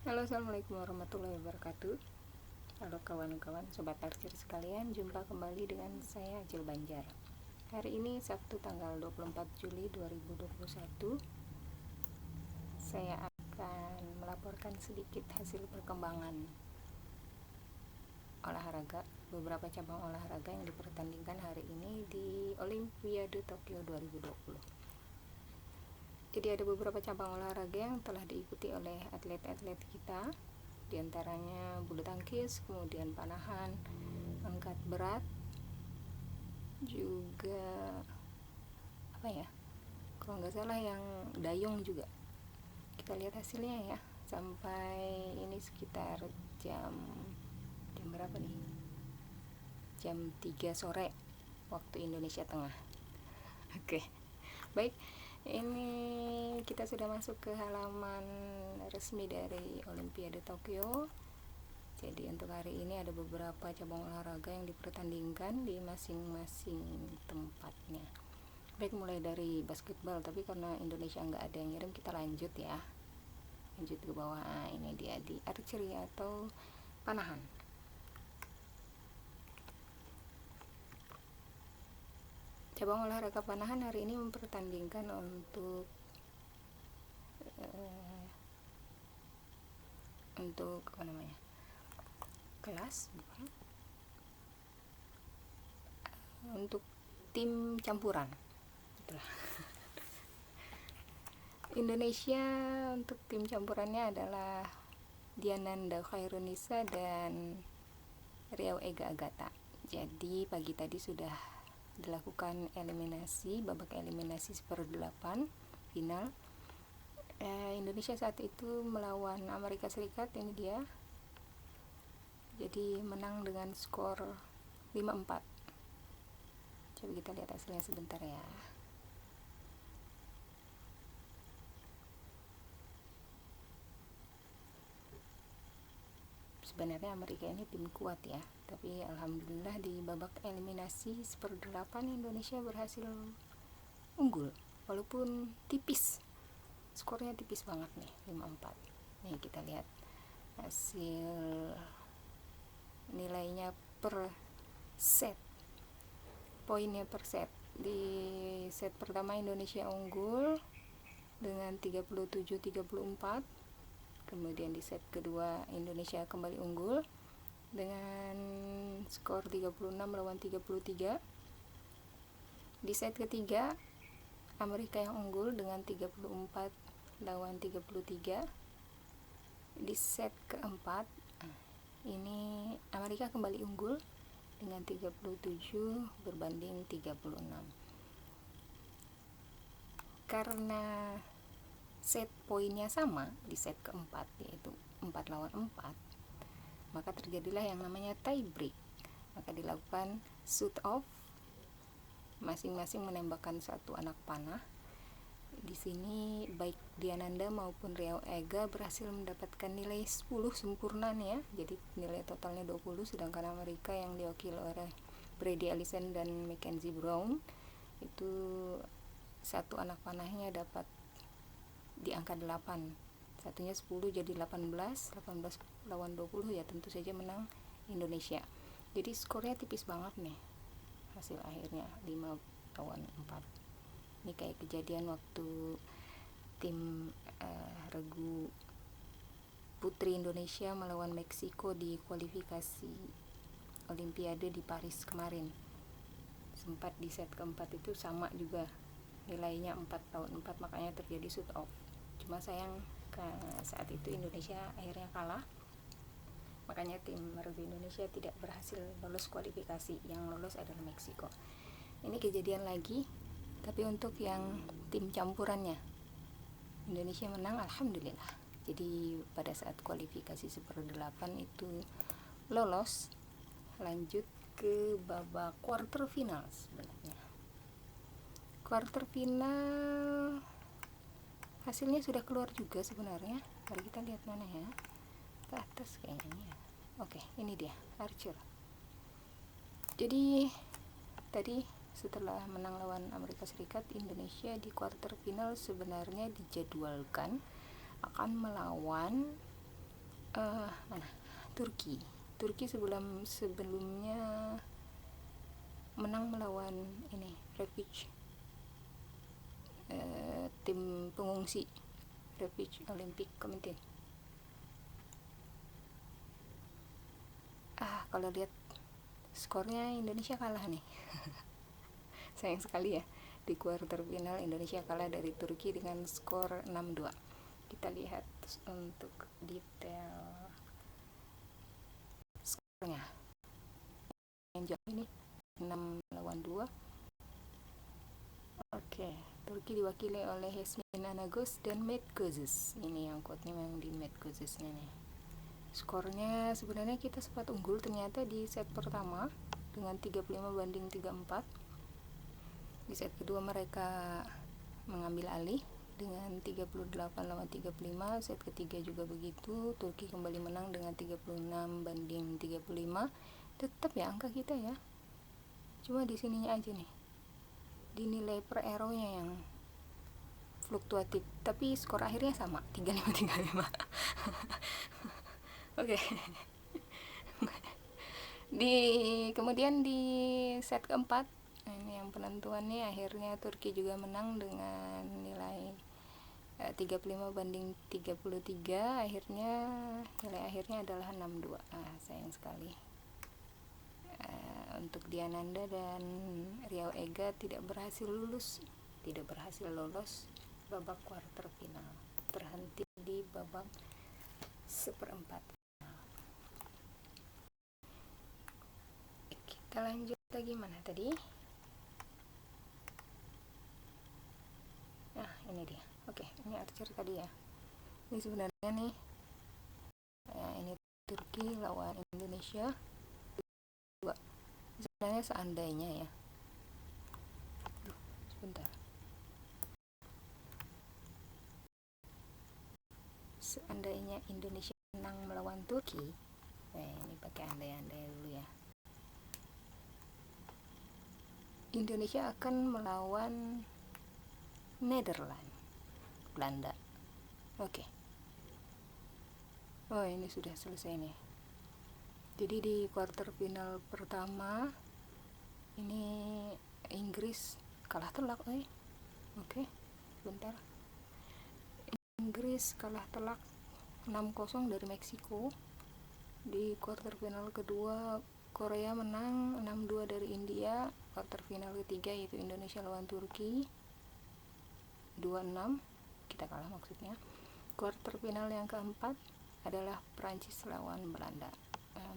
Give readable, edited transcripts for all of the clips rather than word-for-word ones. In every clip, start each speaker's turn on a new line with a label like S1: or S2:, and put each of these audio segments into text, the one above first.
S1: Halo, assalamualaikum warahmatullahi wabarakatuh. Halo kawan-kawan, sobat archer sekalian, jumpa kembali dengan saya Ajil Banjar. Hari ini Sabtu tanggal 24 Juli 2021. Saya akan melaporkan sedikit hasil perkembangan olahraga, beberapa cabang olahraga yang dipertandingkan hari ini di Olimpiade Tokyo 2020. Jadi ada beberapa cabang olahraga yang telah diikuti oleh atlet-atlet kita, diantaranya bulu tangkis, kemudian panahan, angkat berat, juga kalau nggak salah yang dayung juga. Kita lihat hasilnya ya. Sampai ini sekitar jam berapa nih? Jam 3 sore waktu Indonesia Tengah. Oke. Baik. Ini kita sudah masuk ke halaman resmi dari Olimpiade Tokyo. Jadi untuk hari ini ada beberapa cabang olahraga yang dipertandingkan di masing-masing tempatnya. Baik, mulai dari basketball, tapi karena Indonesia nggak ada yang ngirim, kita lanjut ya. Lanjut ke bawah. Ini dia di archery atau panahan. Cabang olahraga panahan hari ini mempertandingkan untuk kelas, bukan? Untuk tim campuran. Itulah. Indonesia untuk tim campurannya adalah Diananda Khairunisa dan Riau Ega Agata. Jadi pagi tadi sudah dilakukan eliminasi, babak eliminasi 1/8 final. Indonesia saat itu melawan Amerika Serikat, ini dia. Jadi menang dengan skor 5-4. Coba kita lihat hasilnya sebentar ya. Sebenarnya Amerika ini tim kuat ya, tapi alhamdulillah di babak eliminasi 1/8 Indonesia berhasil unggul walaupun tipis. Skornya tipis banget nih, 5-4. Nih kita lihat hasil nilainya per set, poinnya per set. Di set pertama Indonesia unggul dengan 37-34. Kemudian di set kedua Indonesia kembali unggul dengan skor 36-33. Di set ketiga Amerika yang unggul dengan 34-33. Di set keempat ini Amerika kembali unggul dengan 37-36. Karena set poinnya sama di set keempat, yaitu 4-4, maka terjadilah yang namanya tie break. Maka dilakukan shoot off, masing-masing menembakkan satu anak panah. Di sini baik Diananda maupun Riau Ega berhasil mendapatkan nilai 10 sempurna nih ya. Jadi nilai totalnya 20, sedangkan Amerika yang diwakili oleh Brady Allison dan Mackenzie Brown itu satu anak panahnya dapat di angka 8, satunya 10, jadi 18 lawan 20 ya, tentu saja menang Indonesia. Jadi skornya tipis banget nih hasil akhirnya, 5-4. Ini kayak kejadian waktu tim regu putri Indonesia melawan Meksiko di kualifikasi Olimpiade di Paris kemarin. Sempat di set keempat itu sama juga nilainya 4-4, makanya terjadi shoot off. Cuma sayang saat itu Indonesia akhirnya kalah, makanya tim rugby Indonesia tidak berhasil lolos kualifikasi. Yang lolos adalah Meksiko. Ini kejadian lagi, tapi untuk yang tim campurannya Indonesia menang, alhamdulillah. Jadi pada saat kualifikasi 1/8 itu lolos, lanjut ke babak quarter final. Sebenarnya quarter final hasilnya sudah keluar juga sebenarnya. Mari kita lihat mana ya, ke atas kayaknya. Oke, ini dia archer. Jadi tadi setelah menang lawan Amerika Serikat, Indonesia di quarter final sebenarnya dijadwalkan akan melawan Mana Turki sebelumnya menang melawan ini Refuge, tim pengungsi Refuge Olympic Committee. Kalau lihat skornya Indonesia kalah nih. Sayang sekali ya, di quarter final Indonesia kalah dari Turki dengan skor 6-2. Kita lihat untuk detail skornya. Yang jauh ini 6-2. Oke, Turki diwakili oleh Yasmin Anagos dan Met Kozes. Ini yang quote-nya memang di Met Kozesnya nih. Skornya sebenarnya kita sempat unggul ternyata di set pertama dengan 35-34. Di set kedua mereka mengambil alih dengan 38-35. Set ketiga juga begitu, Turki kembali menang dengan 36-35. Tetap ya angka kita ya, cuma di sininya aja nih, di nilai per arrow-nya yang fluktuatif, tapi skor akhirnya sama 35-35. Oke. Kemudian di set keempat, ini yang penentuannya, akhirnya Turki juga menang dengan nilai 35-33. Akhirnya nilai akhirnya adalah 6-2. Sayang sekali. Untuk Diananda dan Riau Ega tidak berhasil lolos babak quarter final, terhenti di babak seperempat. Kita lanjut lagi, mana tadi? Ini dia. Oke, ini archer tadi ya. Ini sebenarnya nih, ini Turki lawan Indonesia 2. Sebenarnya seandainya ya, sebentar, seandainya Indonesia menang melawan Turki, ini pakai andai-andai dulu ya, Indonesia akan melawan Netherlands, Belanda. Oke. Ini sudah selesai nih. Jadi di quarter final pertama ini Inggris kalah telak. Oke, bentar. Inggris kalah telak 6-0 dari Meksiko. Di quarter final kedua Korea menang 6-2 dari India. Quarter final ketiga yaitu Indonesia lawan Turki 2-6, kita kalah maksudnya. Quarter final yang keempat adalah Prancis lawan Belanda.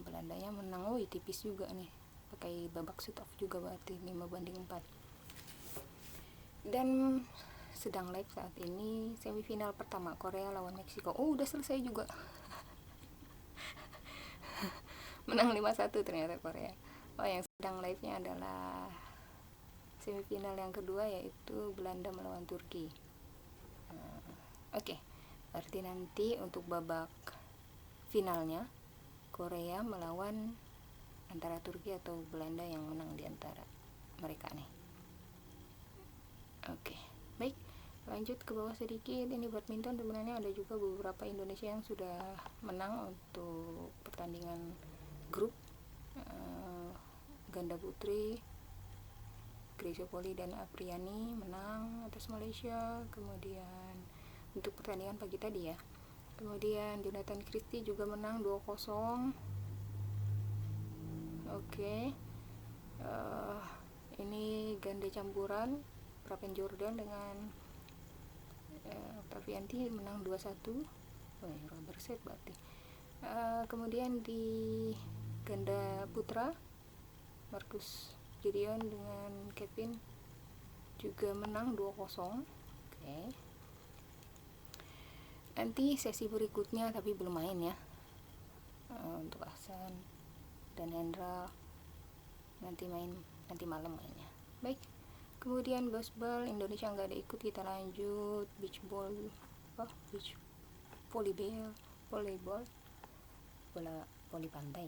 S1: Belandanya menang, tipis juga nih, pakai babak shoot off juga, berarti 5-4. Dan sedang live saat ini semifinal pertama Korea lawan Meksiko. Udah selesai juga. Menang 5-1 ternyata Korea. Yang sedang live nya adalah semifinal yang kedua yaitu Belanda melawan Turki. Oke, berarti nanti untuk babak finalnya Korea melawan antara Turki atau Belanda, yang menang di antara mereka nih. Oke, baik, lanjut ke bawah sedikit. Ini badminton, sebenarnya ada juga beberapa Indonesia yang sudah menang untuk pertandingan grup. Ganda putri Gracia Poli dan Apriani menang atas Malaysia. Kemudian untuk pertandingan pagi tadi ya, kemudian Jonathan Christie juga menang 2-0. Oke. Ini ganda campuran Prapen Jordan dengan Octavianti menang 2-1. Rubber set berarti. Kemudian di ganda putra Marcus Gideon dengan Kevin juga menang 2-0. Oke. Nanti sesi berikutnya tapi belum main ya, untuk Ahsan dan Hendra nanti malam mainnya. Baik, kemudian baseball Indonesia nggak ada ikut, kita lanjut beach volleyball, bola voli pantai,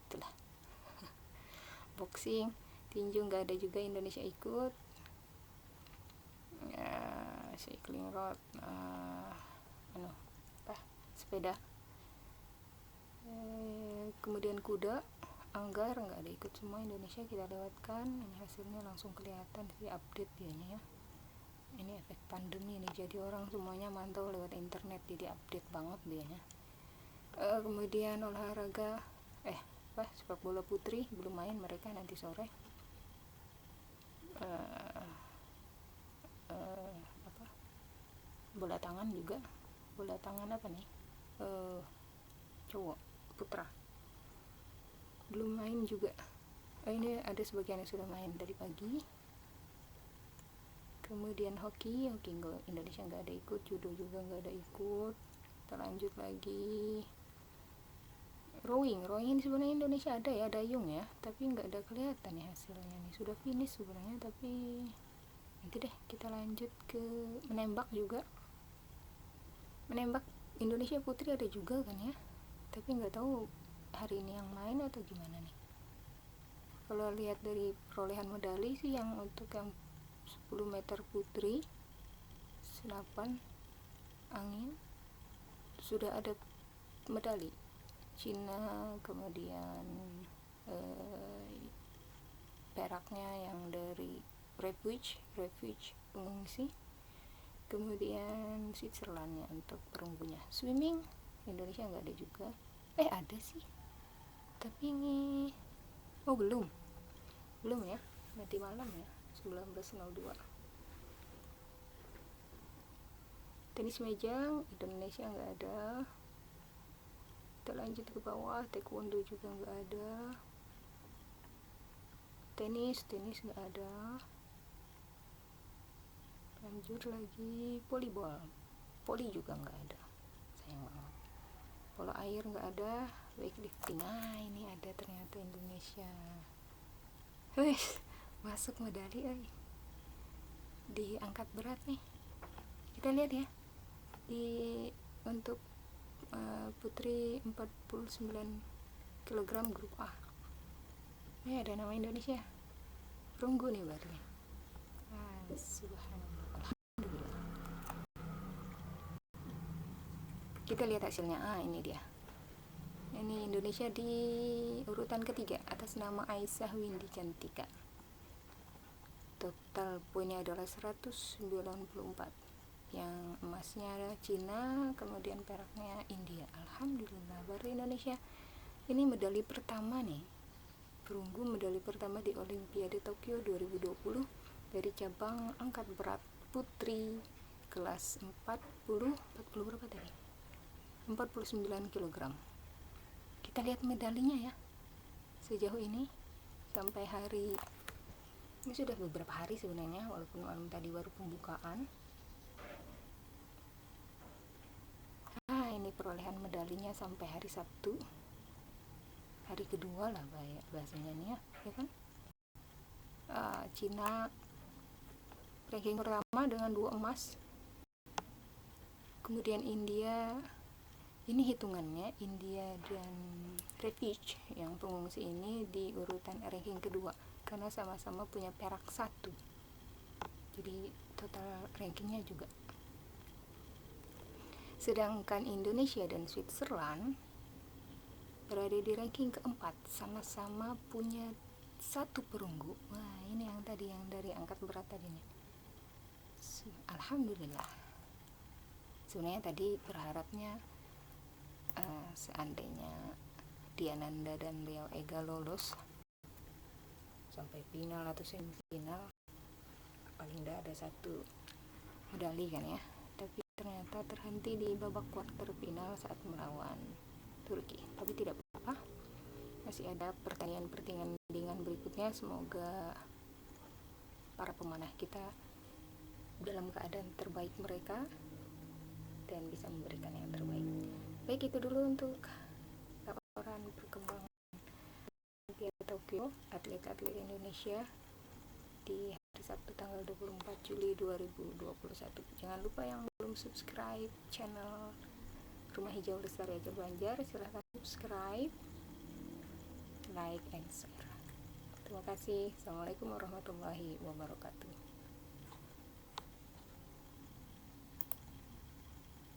S1: itulah. Boxing tinju nggak ada juga, Indonesia ikut. Cycling road, sepeda Kemudian kuda, anggar nggak ada ikut semua, Indonesia kita lewatkan. Ini hasilnya langsung kelihatan di update dianya ya. Ini efek pandemi nih, jadi orang semuanya mantau lewat internet, jadi update banget dianya. Kemudian olahraga sepak bola putri belum main mereka, nanti sore. Bola tangan juga, bola tangan apa nih, cowok putra belum main juga. Ini ada sebagian yang sudah main tadi pagi. Kemudian hoki Indonesia nggak ada ikut, judo juga nggak ada ikut. Kita lanjut lagi. Rowing sebenarnya Indonesia ada ya, dayung ya, tapi nggak ada kelihatan ya hasilnya nih. Sudah finish sebenarnya, tapi nanti deh kita lanjut ke menembak juga. Menembak Indonesia putri ada juga kan ya, tapi nggak tahu hari ini yang main atau gimana nih. Kalau lihat dari perolehan medali sih, yang untuk yang 10 meter putri senapan angin sudah ada medali Cina, kemudian peraknya yang dari refuge pengungsi, kemudian Switzerlandnya untuk perunggunya. Swimming Indonesia nggak ada juga, ada sih tapi ini belum ya, nanti malam ya 19.02. Tenis meja Indonesia nggak ada. Kita lanjut ke bawah, taekwondo juga nggak ada. Tenis nggak ada. Lanjut lagi, poli juga nggak ada, sayang banget. Polo air nggak ada. Weightlifting, ini ada ternyata Indonesia. Masuk medali di angkat berat nih. Kita lihat ya, untuk putri 49 kg grup A. Ini ada nama Indonesia. Perunggu nih baru. Subhanallah. Alhamdulillah. Kita lihat hasilnya. Ini dia. Ini Indonesia di urutan ketiga atas nama Aisyah Windy Cantika. Total poinnya adalah 194. Yang emasnya adalah Cina, kemudian peraknya India. Alhamdulillah, baru Indonesia ini medali pertama nih. Perunggu medali pertama di Olimpiade Tokyo 2020 dari cabang angkat berat putri kelas 40 berapa tadi? 49 kg. Kita lihat medalinya ya. Sejauh ini sampai hari ini sudah beberapa hari sebenarnya, walaupun malam tadi baru pembukaan. Ini perolehan medalinya sampai hari Sabtu, hari kedua lah bahasanya nih ya kan. Cina ranking pertama dengan 2 emas. Kemudian India, ini hitungannya India dan refuge yang pengungsi ini di urutan ranking kedua karena sama-sama punya perak 1. Jadi total rankingnya juga. Sedangkan Indonesia dan Switzerland berada di ranking keempat, sama-sama punya 1 perunggu. Wah, ini yang tadi yang dari angkat berat tadi nih. Alhamdulillah. Sebenarnya tadi berharapnya seandainya Diananda dan Riau Ega lolos sampai final atau semifinal, paling tidak ada 1 medali kan ya. Tapi ternyata terhenti di babak kuarter final saat melawan Turki. Tapi tidak apa-apa, masih ada pertandingan berikutnya. Semoga para pemanah kita dalam keadaan terbaik mereka dan bisa memberikan yang terbaik. Baik, itu dulu untuk laporan perkembangan Olimpiade Tokyo atlet-atlet Indonesia di hari Sabtu tanggal 24 Juli 2021. Jangan lupa yang belum subscribe channel Rumah Hijau Lestari Ajar Banjar, silahkan subscribe, like, and share. Terima kasih. Assalamualaikum warahmatullahi wabarakatuh.